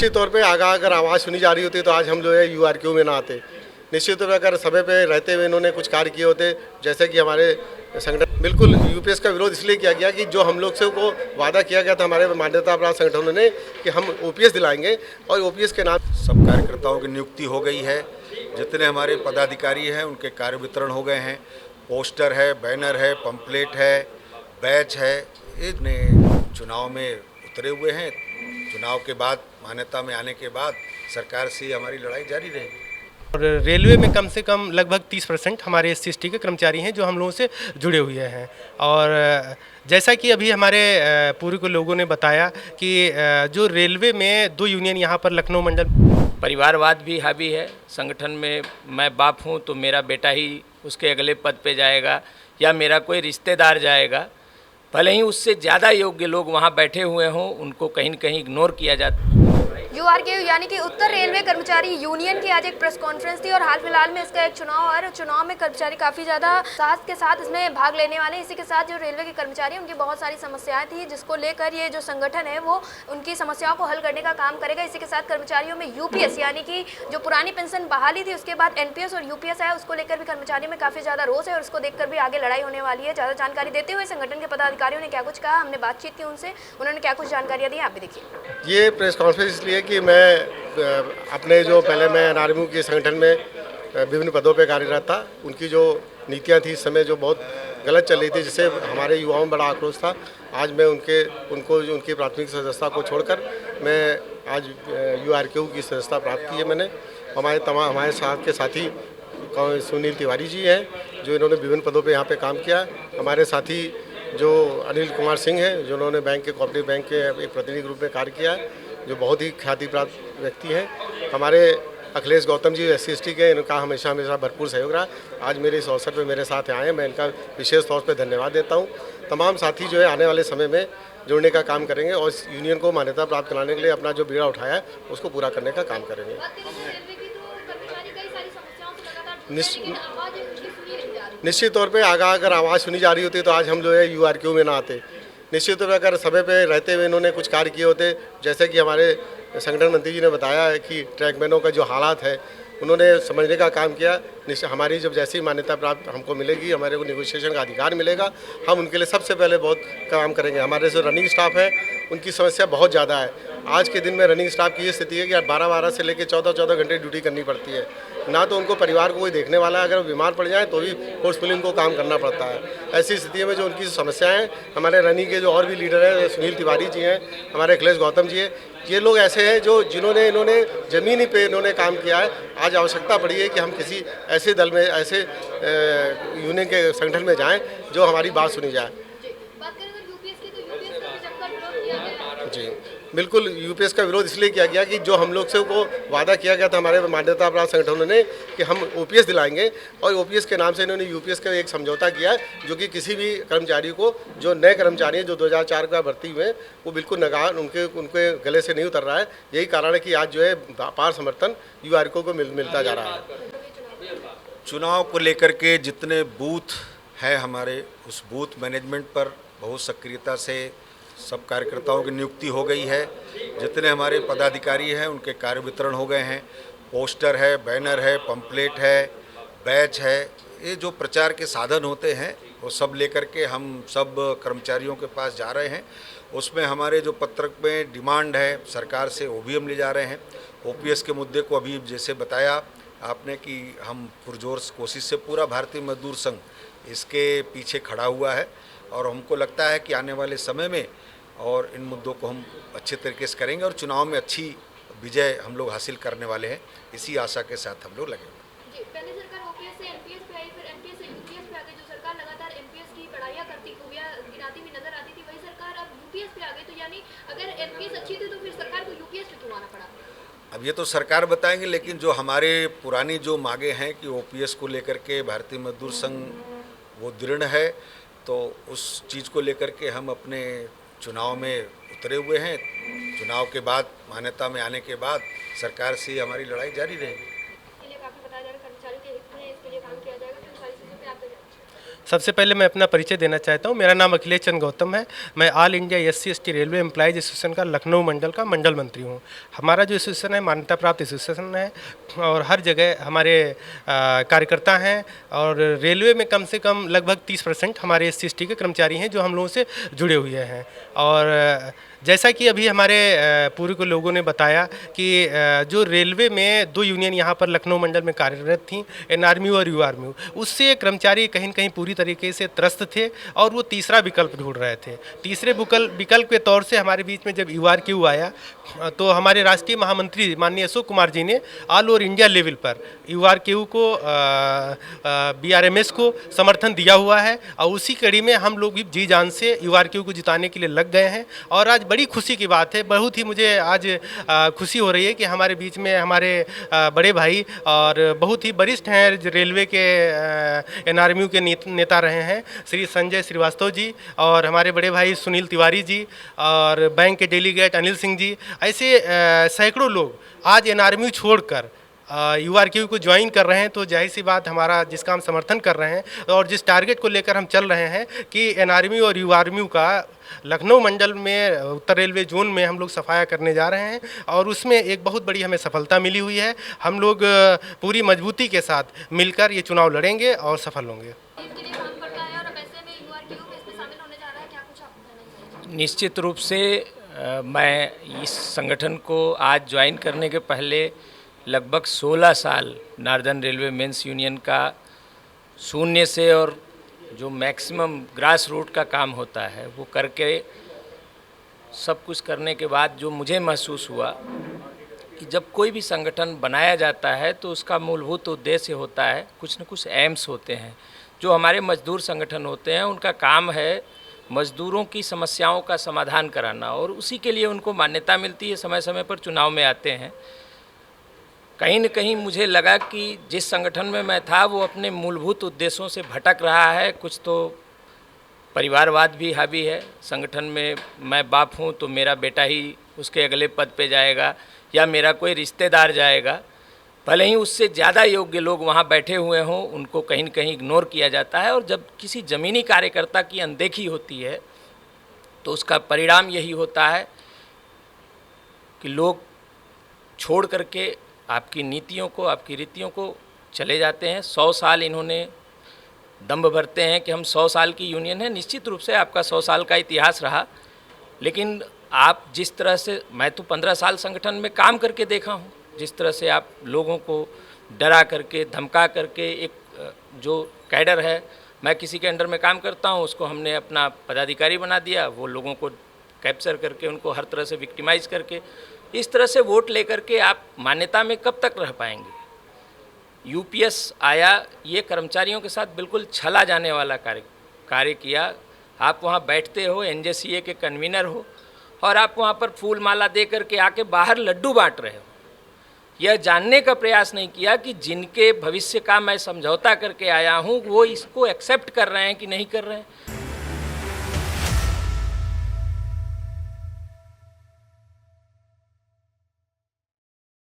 निश्चित तौर पे अगर आवाज़ सुनी जा रही होती तो आज हम जो है यूआरक्यू में ना आते। निश्चित तौर पे अगर समय पे रहते हुए इन्होंने कुछ कार्य किए होते, जैसे कि हमारे संगठन बिल्कुल यूपीएस का विरोध इसलिए किया गया कि जो हम लोग से को वादा किया गया था हमारे मान्यता प्राप्त संगठनों ने कि हम ओपीएस दिलाएंगे और ओपीएस के नाम सब कार्यकर्ताओं की नियुक्ति हो गई है। जितने हमारे पदाधिकारी हैं उनके कार्य वितरण हो गए हैं। पोस्टर है, बैनर है, पंपलेट है, बैच है। ये अपने चुनाव में उतरे हुए हैं। चुनाव के बाद मान्यता में आने के बाद सरकार से हमारी लड़ाई जारी रहेगी। और रेलवे में कम से कम लगभग 30% हमारे SC/ST के कर्मचारी हैं जो हम लोगों से जुड़े हुए हैं। और जैसा कि अभी हमारे पूर्व के लोगों ने बताया कि जो रेलवे में 2 यूनियन यहाँ पर लखनऊ मंडल परिवारवाद भी हावी है। संगठन में मैं बाप हूँ तो मेरा बेटा ही उसके अगले पद पे जाएगा या मेरा कोई रिश्तेदार जाएगा, भले ही उससे ज़्यादा योग्य लोग वहाँ बैठे हुए हों, उनको कहीं न कहीं इग्नोर किया जाता है। यूआरक्यू यानी कि उत्तर रेलवे कर्मचारी यूनियन की आज एक प्रेस कॉन्फ्रेंस थी और हाल फिलहाल में इसका एक चुनाव और चुनाव में कर्मचारी काफ़ी ज़्यादा साहस के साथ इसमें भाग लेने वाले। इसी के साथ जो रेलवे के कर्मचारी उनकी बहुत सारी समस्याएं थी जिसको लेकर ये जो संगठन है वो उनकी समस्याओं को हल करने का काम करेगा। इसी के साथ कर्मचारियों में यूपीएस यानी कि जो पुरानी पेंशन बहाली थी उसके बाद एनपीएस और यूपीएस है, उसको लेकर भी कर्मचारियों में काफ़ी ज़्यादा रोष है और उसको देखकर भी आगे लड़ाई होने वाली है। ज़्यादा जानकारी देते हुए संगठन के पदाधिकारियों ने क्या कुछ कहा, हमने बातचीत की उनसे, उन्होंने क्या कुछ जानकारियाँ दी, आप भी देखिए। ये प्रेस कॉन्फ्रेंस इसलिए कि मैं अपने जो पहले मैं एनआरएमयू के संगठन में विभिन्न पदों पे कार्यरत था, उनकी जो नीतियां थी इस समय जो बहुत गलत चल रही थी जिससे हमारे युवाओं में बड़ा आक्रोश था। आज मैं उनको उनकी प्राथमिक सदस्यता को छोड़कर मैं आज यूआरक्यू की सदस्यता प्राप्त की है मैंने। हमारे साथ के साथी सुनील तिवारी जी हैं जो इन्होंने विभिन्न पदों पे यहाँ पे काम किया। हमारे साथी जो अनिल कुमार सिंह हैं जो उन्होंने बैंक के कोऑपरेटिव बैंक के एक प्रतिनिधि के रूप में कार्य किया है, जो बहुत ही ख्याति प्राप्त व्यक्ति हैं। हमारे अखिलेश गौतम जी SC/ST के, इनका हमेशा भरपूर सहयोग रहा। आज मेरे इस अवसर पे मेरे साथ आए हैं, मैं इनका विशेष तौर पे धन्यवाद देता हूँ। तमाम साथी जो है आने वाले समय में जुड़ने का काम करेंगे और इस यूनियन को मान्यता प्राप्त कराने के लिए अपना जो बीड़ा उठाया है उसको पूरा करने का काम करेंगे। निश्चित तौर पे अगर आवाज़ सुनी जा रही होती तो आज हम जो है यूआरक्यू में ना आते। निश्चित तौर पर अगर समय पे रहते हुए इन्होंने कुछ कार्य किए होते, जैसे कि हमारे संगठन मंत्री जी ने बताया है कि ट्रैकमैनों का जो हालात है उन्होंने समझने का काम किया। हमारी जब जैसी मान्यता प्राप्त हमको मिलेगी, हमारे को नेगोशिएशन का अधिकार मिलेगा, हम उनके लिए सबसे पहले बहुत काम करेंगे। हमारे जो रनिंग स्टाफ है उनकी समस्या बहुत ज़्यादा है। आज के दिन में रनिंग स्टाफ की ये स्थिति है कि 12-12 से लेकर 14-14 घंटे ड्यूटी करनी पड़ती है। ना तो उनको परिवार को कोई देखने वाला है, अगर वो बीमार पड़ जाए तो भी फोर्सफुली उनको काम करना पड़ता है। ऐसी स्थिति में जो उनकी समस्याएं हैं, हमारे रनिंग के जो और भी लीडर हैं, सुनील तिवारी जी हैं, हमारे अखिलेश गौतम जी हैं, ये लोग ऐसे हैं जो इन्होंने ज़मीनी पे इन्होंने काम किया है। आज आवश्यकता पड़ी है कि हम किसी ऐसे दल में, ऐसे यूनियन के संगठन में जाएं जो हमारी बात सुनी जाए। जी बिल्कुल, यूपीएस का विरोध इसलिए किया गया कि जो हम लोग से को वादा किया गया था हमारे मान्यता प्राप्त संगठनों ने कि हम ओपीएस दिलाएंगे और ओपीएस के नाम से इन्होंने यूपीएस का एक समझौता किया है जो कि किसी भी कर्मचारी को, जो नए कर्मचारी हैं जो 2004 का भर्ती हुए, वो बिल्कुल नकार उनके गले से नहीं उतर रहा है। यही कारण है कि आज जो है अपार समर्थन यूआरक्यू को मिलता जा रहा है। चुनाव को लेकर के जितने बूथ हैं हमारे, उस बूथ मैनेजमेंट पर बहुत सक्रियता से सब कार्यकर्ताओं की नियुक्ति हो गई है। जितने हमारे पदाधिकारी हैं उनके कार्य वितरण हो गए हैं। पोस्टर है, बैनर है, पंपलेट है, बैच है। ये जो प्रचार के साधन होते हैं वो सब लेकर के हम सब कर्मचारियों के पास जा रहे हैं। उसमें हमारे जो पत्रक में डिमांड है सरकार से, वो भी हम ले जा रहे हैं। ओपीएस के मुद्दे को अभी जैसे बताया आपने कि हम पुरजोर कोशिश से पूरा भारतीय मजदूर संघ इसके पीछे खड़ा हुआ है और हमको लगता है कि आने वाले समय में और इन मुद्दों को हम अच्छे तरीके से करेंगे और चुनाव में अच्छी विजय हम लोग हासिल करने वाले हैं। इसी आशा के साथ हम लोग लगेंगे। जी, पहले सरकार ओपीएस से एनपीएस पे आई, फिर एनपीएस से यूपीएस पे आ गई। जो सरकार लगातार एनपीएस की कड़ाइयाँ करती, खूबियाँ गिनाती हुई नजर आती थी, वही सरकार अब यूपीएस पे आ गई। तो यानी अगर एनपीएस अच्छी थी तो फिर सरकार को यूपीएस पे क्यों आना पड़ा? अब ये तो सरकार बताएंगे, लेकिन जो हमारे पुरानी जो मांगे हैं कि ओपीएस को लेकर के भारतीय मजदूर संघ वो दृढ़ है, तो उस चीज़ को लेकर के हम अपने चुनाव में उतरे हुए हैं। चुनाव के बाद मान्यता में आने के बाद सरकार से हमारी लड़ाई जारी रहेगी। सबसे पहले मैं अपना परिचय देना चाहता हूँ। मेरा नाम अखिलेश चंद्र गौतम है। मैं all India SC/ST railway employees association का लखनऊ मंडल का मंडल मंत्री हूँ। हमारा जो एसोसिएशन है मान्यता प्राप्त एसोसिएशन है और हर जगह हमारे कार्यकर्ता हैं और रेलवे में कम से कम लगभग 30% हमारे SC/ST के कर्मचारी हैं जो हम लोगों से जुड़े हुए हैं। और जैसा कि अभी हमारे पूर्व के लोगों ने बताया कि जो रेलवे में 2 यूनियन यहाँ पर लखनऊ मंडल में कार्यरत थी, NRMU और URMU, उससे कर्मचारी कहीं न कहीं पूरी तरीके से त्रस्त थे और वो तीसरा विकल्प ढूंढ रहे थे। तीसरे विकल्प के तौर से हमारे बीच में जब URQ आया तो हमारे राष्ट्रीय महामंत्री माननीय अशोक कुमार जी ने ऑल ओवर इंडिया लेवल पर URQ को BRMS को समर्थन दिया हुआ है और उसी कड़ी में हम लोग भी जी जान से URQ को जिताने के लिए लग गए हैं। और आज बड़ी खुशी की बात है, बहुत ही मुझे आज खुशी हो रही है कि हमारे बीच में हमारे बड़े भाई और बहुत ही वरिष्ठ हैं जो रेलवे के NRMU के नेता रहे हैं श्री संजय श्रीवास्तव जी और हमारे बड़े भाई सुनील तिवारी जी और बैंक के डेलीगेट अनिल सिंह जी, ऐसे सैकड़ों लोग आज NRMU छोड़कर URQ को ज्वाइन कर रहे हैं। तो जाहिर सी बात हमारा जिसका हम समर्थन कर रहे हैं और जिस टारगेट को लेकर हम चल रहे हैं कि NRMU और URMU का लखनऊ मंडल में उत्तर रेलवे जोन में हम लोग सफाया करने जा रहे हैं और उसमें एक बहुत बड़ी हमें सफलता मिली हुई है। हम लोग पूरी मजबूती के साथ मिलकर ये चुनाव लड़ेंगे और सफल होंगे। इसके लिए काम करता है और ऐसे में URQ में इसमें शामिल होने जा रहा है, क्या कुछ आप कहना चाहेंगे? निश्चित रूप से मैं इस संगठन को आज ज्वाइन करने के पहले लगभग 16 साल नॉर्दर्न रेलवे मेंस यूनियन का शून्य से और जो मैक्सिमम ग्रास रूट का काम होता है वो करके सब कुछ करने के बाद जो मुझे महसूस हुआ कि जब कोई भी संगठन बनाया जाता है तो उसका मूलभूत उद्देश्य होता है, कुछ न कुछ एम्स होते हैं। जो हमारे मजदूर संगठन होते हैं उनका काम है मजदूरों की समस्याओं का समाधान कराना और उसी के लिए उनको मान्यता मिलती है, समय समय पर चुनाव में आते हैं। कहीं न कहीं मुझे लगा कि जिस संगठन में मैं था वो अपने मूलभूत उद्देश्यों से भटक रहा है। कुछ तो परिवारवाद भी हावी है, संगठन में मैं बाप हूँ तो मेरा बेटा ही उसके अगले पद पे जाएगा या मेरा कोई रिश्तेदार जाएगा, भले ही उससे ज़्यादा योग्य लोग वहाँ बैठे हुए हों, उनको कहीं न कहीं इग्नोर किया जाता है। और जब किसी ज़मीनी कार्यकर्ता की अनदेखी होती है तो उसका परिणाम यही होता है कि लोग छोड़ करके आपकी नीतियों को, आपकी रीतियों को चले जाते हैं। 100 साल इन्होंने दम्भ भरते हैं कि हम 100 साल की यूनियन है। निश्चित रूप से आपका 100 साल का इतिहास रहा, लेकिन आप जिस तरह से, मैं तो 15 साल संगठन में काम करके देखा हूँ, जिस तरह से आप लोगों को डरा करके, धमका करके, एक जो कैडर है, मैं किसी के अंडर में काम करता हूँ, उसको हमने अपना पदाधिकारी बना दिया, वो लोगों को कैप्चर करके, उनको हर तरह से विक्टिमाइज़ करके, इस तरह से वोट लेकर के आप मान्यता में कब तक रह पाएंगे। UPS आया, ये कर्मचारियों के साथ बिल्कुल छला जाने वाला कार्य किया। आप वहाँ बैठते हो, NJCA के कन्वीनर हो और आप वहाँ पर फूल माला दे करके आके बाहर लड्डू बांट रहे हो। यह जानने का प्रयास नहीं किया कि जिनके भविष्य का मैं समझौता करके आया हूँ वो इसको एक्सेप्ट कर रहे हैं कि नहीं कर रहे हैं।